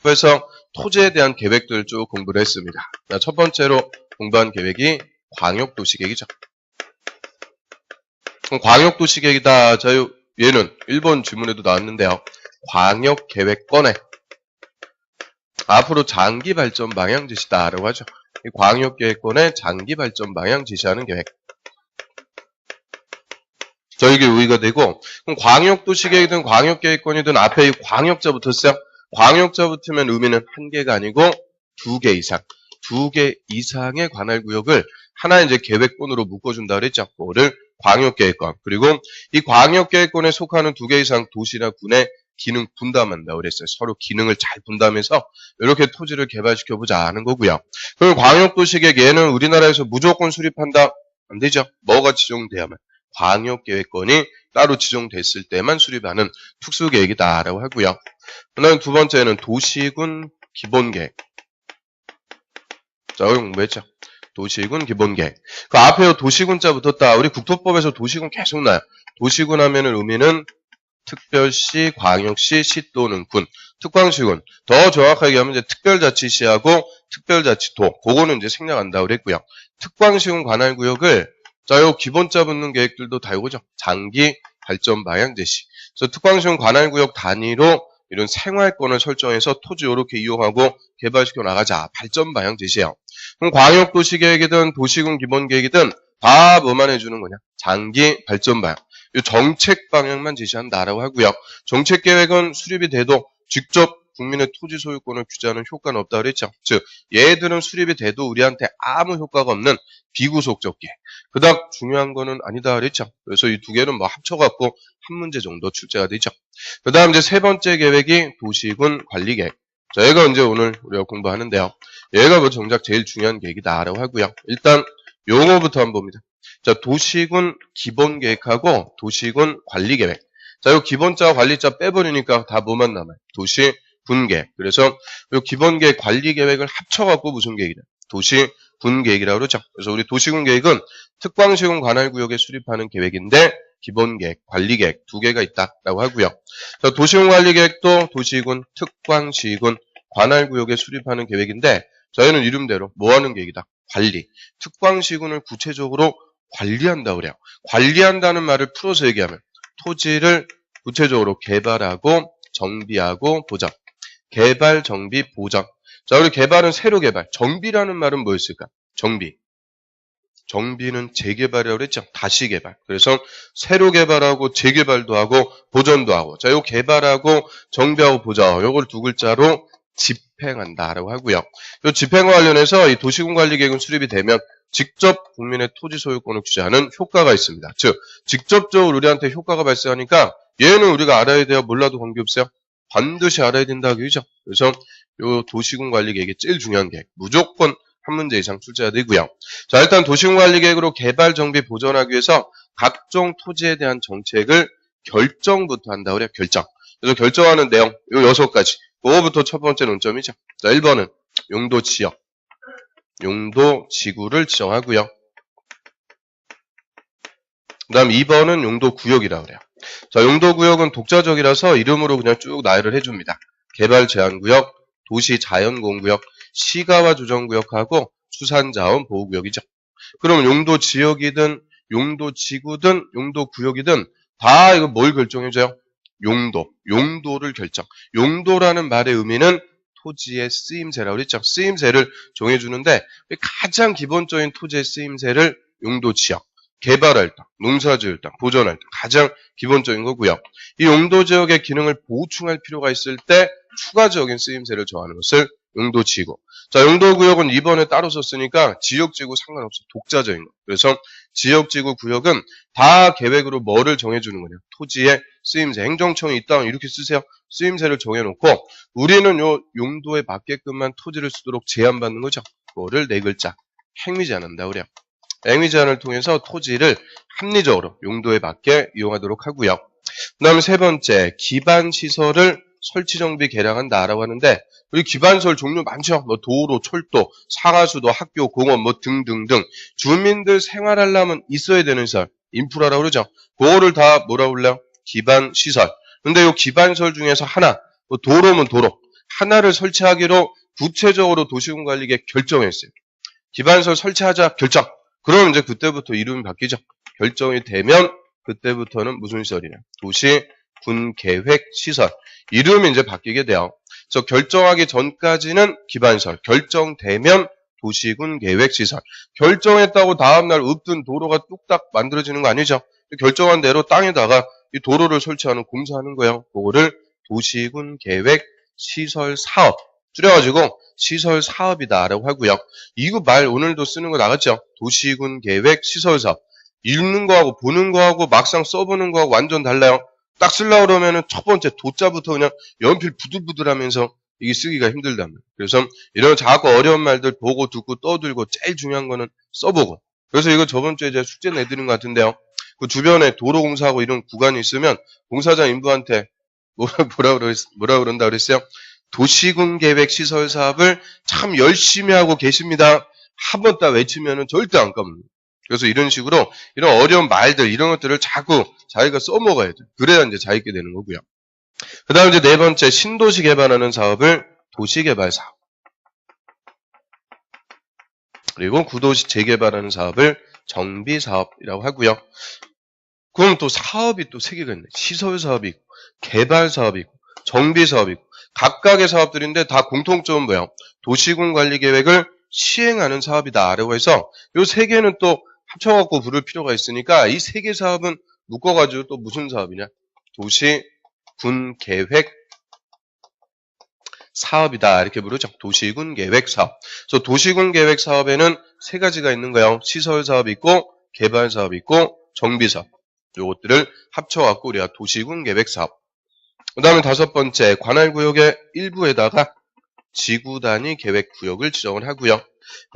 그래서 토지에 대한 계획들을 쭉 공부를 했습니다. 자, 첫 번째로 공부한 계획이 광역도시계획이죠. 광역도시계획이다. 자, 얘는 1번 지문에도 나왔는데요. 광역계획권의 앞으로 장기발전 방향 제시다라고 하죠. 이 광역계획권의 장기발전 방향 제시하는 계획. 자, 이게 의의가 되고, 그럼 광역도시계획이든 광역계획권이든 앞에 이 광역자 붙었어요. 광역자 붙으면 의미는 한 개가 아니고 2개 이상. 2개 이상의 관할구역을 하나의 이제 계획권으로 묶어준다 그랬죠. 그거를 광역계획권. 그리고 이 광역계획권에 속하는 2개 이상 도시나 군의 기능 분담한다 그랬어요. 서로 기능을 잘 분담해서 이렇게 토지를 개발시켜보자 하는 거고요. 그럼 광역도시계획 얘는 우리나라에서 무조건 수립한다? 안 되죠. 뭐가 지정돼야만. 광역계획권이 따로 지정됐을 때만 수립하는 특수계획이다라고 하고요. 그 다음 두 번째는 도시군 기본계획. 자, 여기 공부했죠. 도시군 기본계획. 그 앞에 도시군자 붙었다. 우리 국토법에서 도시군 계속 나요. 도시군 하면은 의미는 특별시, 광역시, 시 또는 군. 특광시군. 더 정확하게 하면 이제 특별자치시하고 특별자치도. 그거는 이제 생략한다고 그랬고요. 특광시군 관할구역을 자, 요 기본자 붙는 계획들도 다 이거죠. 장기 발전 방향 제시. 그래서 특광시군 관할구역 단위로 이런 생활권을 설정해서 토지 이렇게 이용하고 개발시켜 나가자. 발전 방향 제시예요. 그럼 광역도시계획이든 도시군 기본계획이든 다 뭐만 해주는 거냐? 장기 발전 방향. 이 정책 방향만 제시한다라고 하고요. 정책 계획은 수립이 돼도 직접 국민의 토지 소유권을 규제하는 효과는 없다 그랬죠. 즉, 얘들은 수립이 돼도 우리한테 아무 효과가 없는 비구속적 계획. 그닥 중요한 거는 아니다 그랬죠. 그래서 이 두 개는 뭐 합쳐갖고 한 문제 정도 출제가 되죠. 그 다음 이제 세 번째 계획이 도시군 관리계획. 자, 얘가 이제 오늘 우리가 공부하는데요. 얘가 뭐 정작 제일 중요한 계획이다라고 하고요. 일단 용어부터 한번 봅니다. 자, 도시군 기본계획하고 도시군 관리계획. 자, 요 기본자 관리자 빼버리니까 다 뭐만 남아요? 도시 군계획. 그래서 요 기본계획 관리계획을 합쳐갖고 무슨 계획이냐? 도시 군계획이라고 그러죠. 그래서 우리 도시군 계획은 특광시군 관할구역에 수립하는 계획인데 기본계획, 관리계획 두 개가 있다라고 하고요. 자, 도시군 관리계획도 도시군, 특광시군 관할구역에 수립하는 계획인데 저희는 이름대로 뭐하는 계획이다? 관리. 특광시군을 구체적으로 관리한다고 그래요. 관리한다는 말을 풀어서 얘기하면 토지를 구체적으로 개발하고 정비하고 보정. 개발, 정비, 보정. 자, 우리 개발은 새로 개발. 정비라는 말은 뭐였을까? 정비. 정비는 재개발이라고 그랬죠. 다시 개발. 그래서 새로 개발하고 재개발도 하고 보전도 하고. 자, 요 개발하고 정비하고 보정. 요걸 두 글자로 집행한다라고 하고요. 요 집행과 관련해서 이 도시군 관리 계획은 수립이 되면 직접 국민의 토지 소유권을 규제하는 효과가 있습니다. 즉, 직접적으로 우리한테 효과가 발생하니까 얘는 우리가 알아야 돼요. 몰라도 관계없어요. 반드시 알아야 된다 그죠? 그래서 요 도시군 관리 계획이 제일 중요한 계획. 무조건 한 문제 이상 출제가 되고요. 자, 일단 도시군 관리 계획으로 개발, 정비, 보존하기 위해서 각종 토지에 대한 정책을 결정부터 한다 그래요. 결정. 그래서 결정하는 내용 요 6가지. 그거부터 첫 번째 논점이죠. 자, 1번은 용도 지역. 용도 지구를 지정하고요. 그 다음 2번은 용도 구역이라고 그래요. 자, 용도 구역은 독자적이라서 이름으로 그냥 쭉 나열을 해줍니다. 개발 제한 구역, 도시 자연 공구역, 시가와 조정 구역하고 수산 자원 보호 구역이죠. 그럼 용도 지역이든 용도 지구든 용도 구역이든 다 이거 뭘 결정해줘요? 용도, 용도를 결정. 용도라는 말의 의미는 토지의 쓰임새라고 그랬죠. 쓰임새를 정해주는데 가장 기본적인 토지의 쓰임새를 용도 지역, 개발활동, 농사지을동, 보존활동 가장 기본적인 거고요. 이 용도 지역의 기능을 보충할 필요가 있을 때 추가적인 쓰임새를 정하는 것을 용도지구. 자, 용도구역은 2번에 따로 썼으니까 지역지구 상관없어. 독자적인 거. 그래서 지역지구 구역은 다 계획으로 뭐를 정해주는 거냐. 토지의 쓰임새. 행정청이 있다 이렇게 쓰세요. 쓰임새를 정해놓고 우리는 요 용도에 맞게끔만 토지를 쓰도록 제한받는 거죠. 그거를 4글자. 행위제한한다고 그래요. 행위제한을 통해서 토지를 합리적으로 용도에 맞게 이용하도록 하고요. 그 다음에 세 번째, 기반시설을 설치정비 개량한다라고 하는데 우리 기반시설 종류 많죠. 뭐 도로, 철도, 상하수도, 학교, 공원 뭐 등등등 주민들 생활하려면 있어야 되는 시설, 인프라라고 그러죠. 그거를 다 뭐라고 불러요? 기반시설. 근데 이 기반시설 중에서 하나, 뭐 도로면 도로. 하나를 설치하기로 구체적으로 도시군관리계획 결정했어요. 기반시설 설치하자 결정. 그럼 이제 그때부터 이름이 바뀌죠. 결정이 되면 그때부터는 무슨 시설이냐? 도시군계획시설. 이름이 이제 바뀌게 돼요. 그래서 결정하기 전까지는 기반시설, 결정되면 도시군계획시설. 결정했다고 다음날 읍든 도로가 뚝딱 만들어지는 거 아니죠? 결정한 대로 땅에다가 이 도로를 설치하는 공사하는 거예요. 그거를 도시군계획시설사업. 줄여가지고 시설사업이다라고 하고요. 이거 말 오늘도 쓰는 거 나갔죠? 도시군계획시설사업. 읽는 거하고 보는 거하고 막상 써보는 거하고 완전 달라요. 딱 쓰려고 그러면은 첫 번째 도자부터 그냥 연필 부들부들하면서 이게 쓰기가 힘들단 말이에요. 그래서 이런 자꾸 어려운 말들 보고 듣고 떠들고 제일 중요한 거는 써보고. 그래서 이거 저번 주에 제가 숙제 내드린 것 같은데요. 그 주변에 도로 공사하고 이런 구간이 있으면 공사장 인부한테 뭐라 그런다 그랬어요? 도시군계획시설 사업을 참 열심히 하고 계십니다. 한 번 딱 외치면은 절대 안 까먹습니다. 그래서 이런 식으로 이런 어려운 말들 이런 것들을 자꾸 자기가 써먹어야 돼. 그래야 이제 잘 있게 되는 거고요. 그 다음 이제 네 번째 신도시 개발하는 사업을 도시개발 사업. 그리고 구도시 재개발하는 사업을 정비 사업이라고 하고요. 그럼 또 사업이 또 세 개가 있네. 시설 사업이 있고, 개발 사업이 있고, 정비 사업이 있고, 각각의 사업들인데 다 공통점은 뭐예요? 도시군 관리 계획을 시행하는 사업이다라고 해서 이 세 개는 또 합쳐갖고 부를 필요가 있으니까 이 세 개 사업은 묶어가지고 또 무슨 사업이냐? 도시군 계획 사업이다 이렇게 부르죠. 도시군 계획 사업. 그래서 도시군 계획 사업에는 세 가지가 있는 거예요. 시설 사업이 있고, 개발 사업이 있고, 정비 사업. 요것들을 합쳐갖고 우리가 도시군 계획 사업. 그 다음에 다섯 번째, 관할구역의 일부에다가 지구단위 계획구역을 지정을 하고요.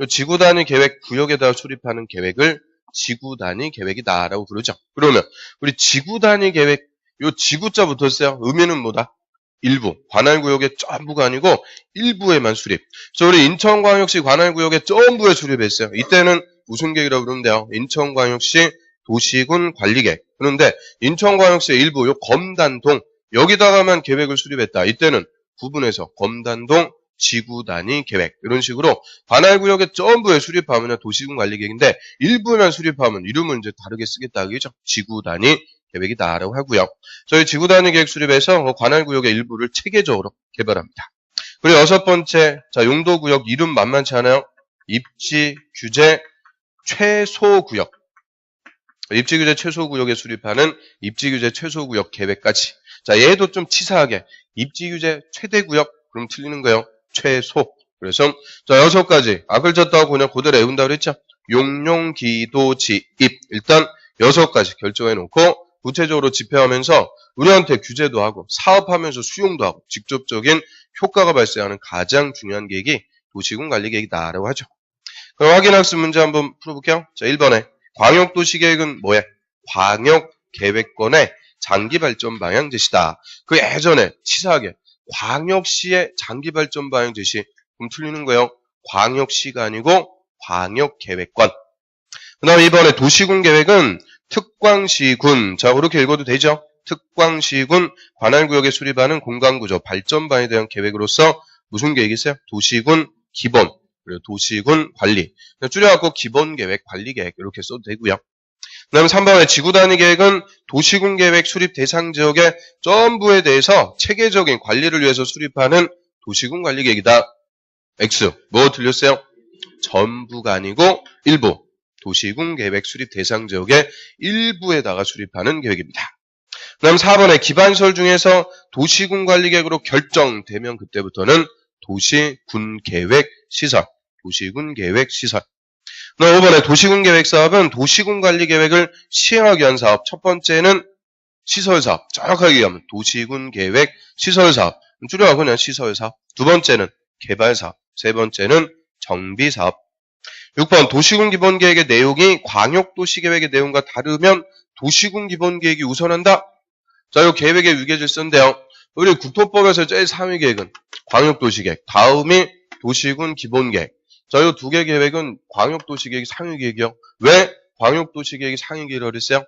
지구단위 계획구역에다가 수립하는 계획을 지구단위 계획이다라고 부르죠. 그러면 우리 지구단위 계획, 요 지구자 붙었어요. 의미는 뭐다? 일부, 관할구역의 전부가 아니고 일부에만 수립. 그래서 우리 인천광역시 관할구역의 전부에 수립했어요. 이때는 무슨 계획이라고 그러면 돼요? 인천광역시 도시군 관리계획. 그런데 인천광역시의 일부, 요 검단동, 여기다가만 계획을 수립했다. 이때는 구분해서 검단동 지구단위 계획. 이런 식으로 관할구역의 전부에 수립하면 도시군 관리계획인데 일부만 수립하면 이름을 이제 다르게 쓰겠다. 그죠? 지구단위 계획이다라고 하고요. 저희 지구단위 계획 수립해서 관할구역의 일부를 체계적으로 개발합니다. 그리고 여섯 번째, 자, 용도구역 이름 만만치 않아요? 입지규제 최소구역. 입지규제 최소구역에 수립하는 입지규제 최소구역 계획까지. 자, 얘도 좀 치사하게 입지규제 최대구역 그럼 틀리는 거예요. 최소. 그래서 자, 여섯 가지 앞글자 따고 그냥 그대로 외운다 그랬죠. 용용 기도 지입 일단 여섯 가지 결정해 놓고 구체적으로 집행하면서 우리한테 규제도 하고 사업하면서 수용도 하고 직접적인 효과가 발생하는 가장 중요한 계획이 도시군 관리계획이다라고 하죠. 그럼 확인학습 문제 한번 풀어볼게요. 자, 1번에 광역도시계획은 뭐야? 광역계획권의 장기발전 방향 제시다. 그 예전에 치사하게 광역시의 장기발전 방향 제시 그럼 틀리는 거예요. 광역시가 아니고 광역계획권. 그 다음 2번에 도시군 계획은 특광시군. 자, 그렇게 읽어도 되죠? 특광시군 관할구역에 수립하는 공간구조 발전 방향에 대한 계획으로서 무슨 계획이 있어요? 도시군 기본, 그리고 도시군 관리. 줄여갖고 기본계획, 관리계획 이렇게 써도 되고요. 그 다음에 3번에 지구단위 계획은 도시군 계획 수립 대상 지역의 전부에 대해서 체계적인 관리를 위해서 수립하는 도시군 관리계획이다. X. 뭐 틀렸어요? 전부가 아니고 일부. 도시군 계획 수립 대상 지역의 일부에다가 수립하는 계획입니다. 그 다음 4번에 기반시설 중에서 도시군 관리계획으로 결정되면 그때부터는 도시군 계획 시설. 도시군 계획 시설. 그 다음 5번에 도시군 계획 사업은 도시군 관리 계획을 시행하기 위한 사업. 첫 번째는 시설 사업. 정확하게 얘기하면 도시군 계획 시설 사업. 줄여서 그냥 시설 사업. 두 번째는 개발 사업. 세 번째는 정비 사업. 6번 도시군 기본계획의 내용이 광역도시계획의 내용과 다르면 도시군 기본계획이 우선한다. 자, 이 계획의 위계질서인데요. 우리 국토법에서 제일 상위 계획은 광역도시계획, 다음이 도시군 기본계획. 자, 이 두 개 계획은 광역도시계획이 상위 계획이요. 왜 광역도시계획이 상위 계획이라고 그랬어요?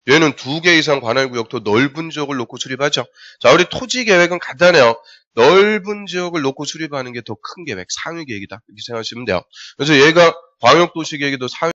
얘는 2개 이상 관할구역 더 넓은 지역을 놓고 수립하죠. 자, 우리 토지 계획은 간단해요. 넓은 지역을 놓고 수립하는 게 더 큰 계획, 상위 계획이다. 이렇게 생각하시면 돼요. 그래서 얘가 광역도시 계획이 더 상위